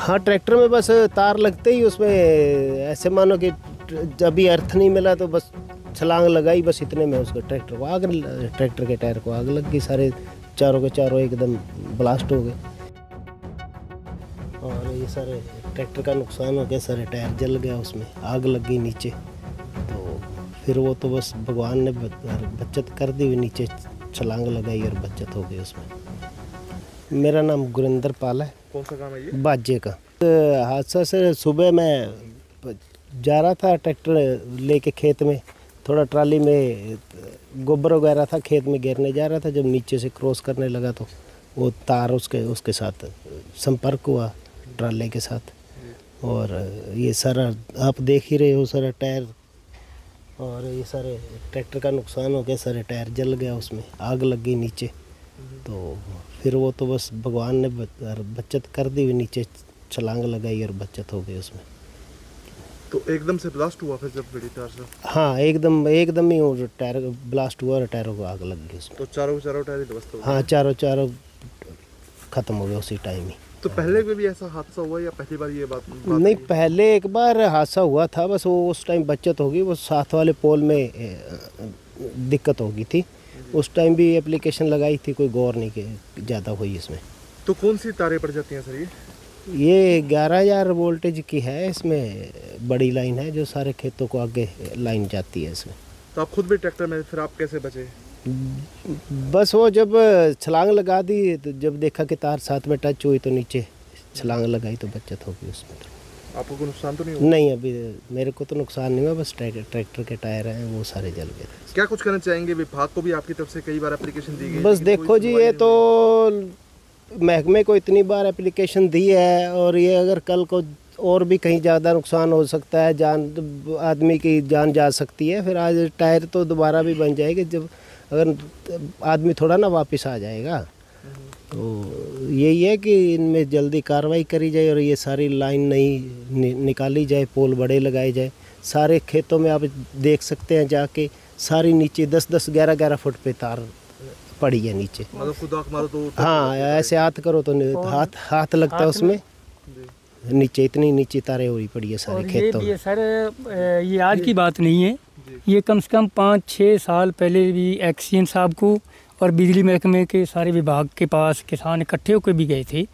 हाँ, ट्रैक्टर में बस तार लगते ही उसमें ऐसे मानो कि जब भी अर्थ नहीं मिला तो बस छलांग लगाई, बस इतने में उसको ट्रैक्टर के टायर को आग लग गई। सारे चारों के चारों एकदम ब्लास्ट हो गए और ये सारे ट्रैक्टर का नुकसान हो गया, सारे टायर जल गया, उसमें आग लग गई नीचे। तो फिर वो तो बस भगवान ने बचत कर दी, नीचे छलांग लगाई और बचत हो गई उसमें। मेरा नाम गुरिंदर पाल है। कौन सा काम है ये? बाजे का। हादसा से सुबह मैं जा रहा था ट्रैक्टर लेके खेत में, थोड़ा ट्राली में गोबर वगैरह था, खेत में घेरने जा रहा था। जब नीचे से क्रॉस करने लगा तो वो तार उसके साथ संपर्क हुआ ट्राले के साथ, और ये सारा आप देख ही रहे हो, सारा टायर और ये सारे ट्रैक्टर का नुकसान हो गया, सारे टायर जल गया, उसमें आग लग गई नीचे। तो फिर वो तो बस भगवान ने बचत कर दी, नीचे छलांग लगाई और बचत हो गई उसमें। तो एकदम से ब्लास्ट हुआ फिर जब बड़ी तार से? हाँ, एकदम ही वो टायर ब्लास्ट हुआ और टायरों को आग लग गई उसमें। तो चारों टायर ही ध्वस्त हो गए? हाँ, चारों खत्म हो गए उसी टाइम ही। तो पहले भी ऐसा हादसा हुआ या पहली बार ये बात नहीं, पहले एक बार हादसा हुआ था, बस वो उस टाइम बचत होगी, वो साथ वाले पोल में दिक्कत हो गई थी। उस टाइम भी एप्लीकेशन लगाई थी, कोई गौर नहीं कि ज़्यादा हुई इसमें। तो कौन सी तारें पड़ जाती हैं सर ये 11,000 वोल्टेज की है, इसमें बड़ी लाइन है जो सारे खेतों को आगे लाइन जाती है इसमें। तो आप खुद भी ट्रैक्टर में, फिर आप कैसे बचे? बस वो जब छलांग लगा दी तो जब देखा कि तार साथ में टच हुई तो नीचे छलांग लगाई तो बचत होगी उसमें। आपको कोई नुकसान तो नहीं हुआ? नहीं, अभी मेरे को तो नुकसान नहीं हुआ, बस ट्रैक्टर के टायर हैं वो सारे जल गए थे। क्या कुछ कहना चाहेंगे? विभाग को भी आपकी तरफ से कई बार एप्लीकेशन दी गई? बस देखो जी, ये तो महकमे को इतनी बार एप्लीकेशन दी है, और ये अगर कल को और भी कहीं ज़्यादा नुकसान हो सकता है, आदमी की जान जा सकती है, फिर आज टायर तो दोबारा भी बन जाएगी, जब अगर आदमी थोड़ा ना वापस आ जाएगा। तो यही है कि इनमें जल्दी कार्रवाई करी जाए और ये सारी लाइन नई निकाली जाए, पोल बड़े लगाए जाए। सारे खेतों में आप देख सकते हैं जाके, सारी नीचे 10-10, 11-11 फुट पे तार पड़ी है नीचे। मतलब खुद आँख मारो तो हाँ, ऐसे हाथ करो तो हाथ लगता है उसमें, नीचे इतनी नीचे तारें हो रही पड़ी है सारे खेतों में। ये सर, ये आज की बात नहीं है, ये कम से कम 5-6 साल पहले भी एक्सीएन साहब को और बिजली महकमे के सारे विभाग के पास किसान इकट्ठे होकर भी गए थे,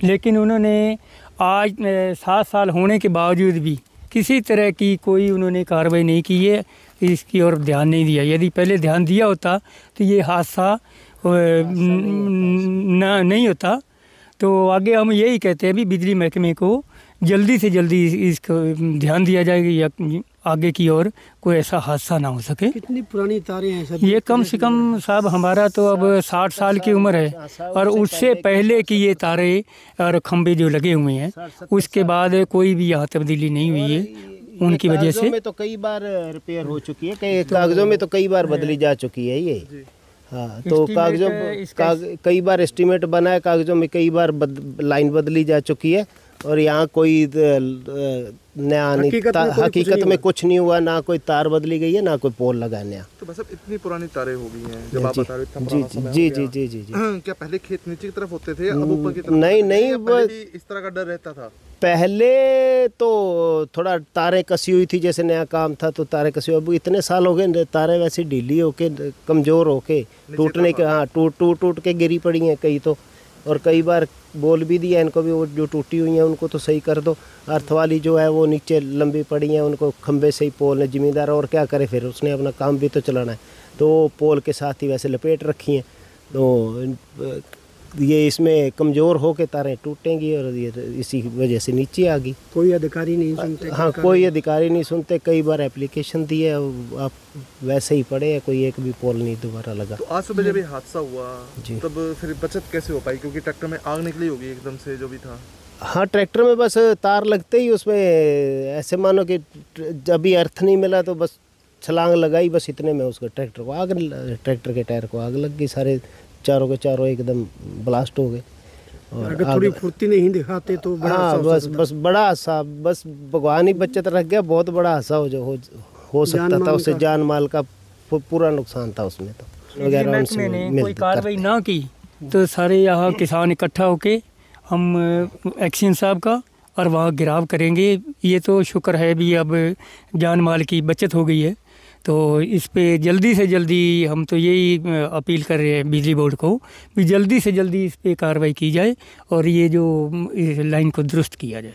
लेकिन उन्होंने आज 7 साल होने के बावजूद भी किसी तरह की कोई उन्होंने कार्रवाई नहीं की है, इसकी ओर ध्यान नहीं दिया। यदि पहले ध्यान दिया होता तो ये हादसा नहीं होता। तो आगे हम यही कहते हैं भी बिजली महकमे को जल्दी से जल्दी इसको ध्यान दिया जाएगा या आगे की ओर कोई ऐसा हादसा ना हो सके। कितनी पुरानी तारें हैं सर? ये कम से कम साहब हमारा तो अब 60 साल की उम्र है, और उससे पहले की ये तारे और खंभे जो लगे हुए हैं, उसके बाद कोई भी यहाँ तब्दीली नहीं हुई है उनकी वजह से। में तो कई बार रिपेयर हो चुकी है, कागजों में तो कई बार बदली जा चुकी है ये। हाँ, तो कई बार एस्टीमेट बना है, कागजों में कई बार लाइन बदली जा चुकी है, और यहाँ कोई नया हकीकत में कुछ नहीं हुआ, ना कोई तार बदली गई है, ना कोई पोल लगा नया। तो बस अब इतनी पुरानी तारें हो गई हैं जब आप बता रहे थे। जी। क्या पहले खेत नीचे की तरफ होते थे या अब ऊपर की तरफ? नहीं, इस तरह का डर रहता था पहले तो थोड़ा तारें कसी हुई थी, जैसे नया काम था तो तारें कसी हुई। अब इतने साल हो गए तारें वैसे ढीली होके, कमज़ोर होके, टूटने के, हाँ, टूट के गिरी पड़ी हैं कई तो, और कई बार बोल भी दिया इनको भी, वो जो टूटी हुई हैं उनको तो सही कर दो। अर्थ वाली जो है वो नीचे लंबी पड़ी हैं, उनको खंबे से ही पोल है, ज़िम्मेदार और क्या करे, फिर उसने अपना काम भी तो चलाना है, तो पोल के साथ ही वैसे लपेट रखी हैं। तो ये इसमें कमज़ोर हो के तारें टूटेंगी और ये इसी वजह से नीचे आ गई। कोई अधिकारी नहीं सुनते? हाँ, कोई अधिकारी नहीं सुनते। कई बार एप्लीकेशन दी है, आप वैसे ही पड़े हैं, कोई एक भी पोल नहीं दोबारा लगा। तो आज सुबह जब ये हादसा हुआ तब फिर बचत कैसे हो पाई, क्योंकि ट्रैक्टर में आग निकली होगी एकदम से जो भी था? हाँ, ट्रैक्टर में बस तार लगते ही उसमें ऐसे मानो कि जब भी अर्थ नहीं मिला तो बस छलांग लगाई, बस इतने में उसको ट्रैक्टर के टायर को आग लग गई, सारे चारों के चारों एकदम ब्लास्ट हो गए। और अगर थोड़ी फुर्ती नहीं दिखाते तो बड़ा बस बड़ा हादसा, बस भगवान ही बचत रख गया। बहुत बड़ा हादसा हो सकता था, उससे जान माल का पूरा नुकसान था उसमें। तो मैंने कोई कार्रवाई ना की तो सारे यहाँ किसान इकट्ठा होके हम एक्सीएन साहब का और वहाँ गिराव करेंगे। ये तो शुक्र है भी अब जान माल की बचत हो गई है, तो इस पे जल्दी से जल्दी हम तो यही अपील कर रहे हैं बिजली बोर्ड को भी जल्दी से जल्दी इस पे कार्रवाई की जाए और ये जो इस लाइन को दुरुस्त किया जाए।